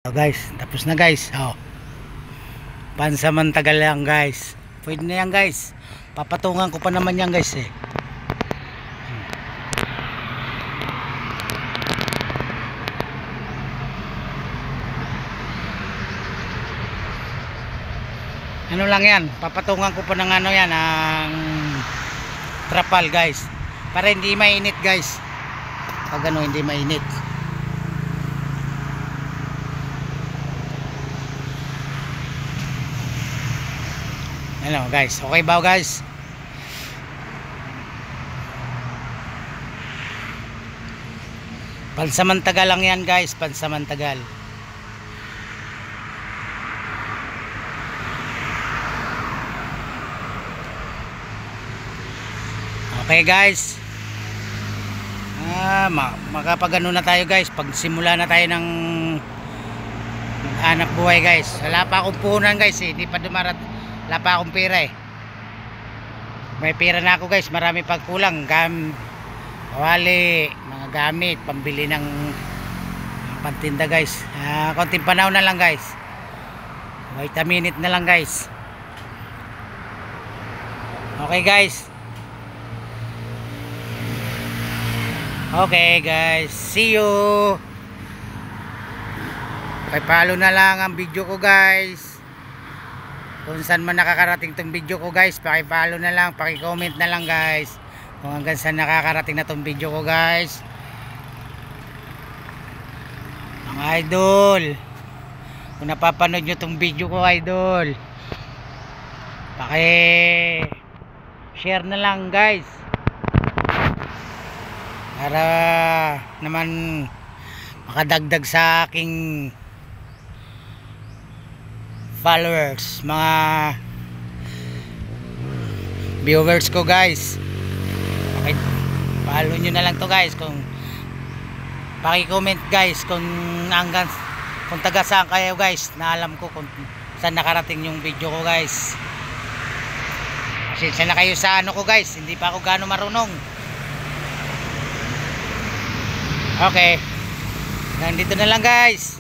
Guys, tapos na guys. Pansamantagal lang guys. Pwede na yan guys. Papatungan ko pa naman yan guys eh. Ano lang yan, papatungan ko pa ng ano yan, ang trapal guys. Para hindi mainit guys. Pag ano, hindi mainit. Hello guys, okay ba guys? Pansamantagal lang yan guys, pansamantagal. Okay guys. Makapagano na tayo guys, pagsimula na tayo ng anak buhay guys. Wala pa akong puhunan guys eh, hindi pa wala pa akong pera eh. May pera na ako guys, marami pagkulang. Kawali, mga gamit, pambili ng pantinda guys. Konting panahon na lang guys. Wait a minute na lang guys. Okay guys. Okay guys, see you. Paki-follow na lang ang video ko guys. Kung saan man nakakarating tong video ko guys, paki-follow na lang, paki-comment na lang guys. Kung hanggang saan nakakarating na tong video ko guys. Mga idol, kung napapanood nyo tong video ko idol, paki-share na lang guys. Para naman makadagdag sa aking followers, mga viewers ko guys. Okay, follow nyo na lang to guys. Kung paki-comment guys kung taga saan kayo guys, na alam ko kung saan nakarating yung video ko guys. Pasensya na kayo sa ano ko guys, hindi pa ako gaano marunong. Okay, nandito na lang guys.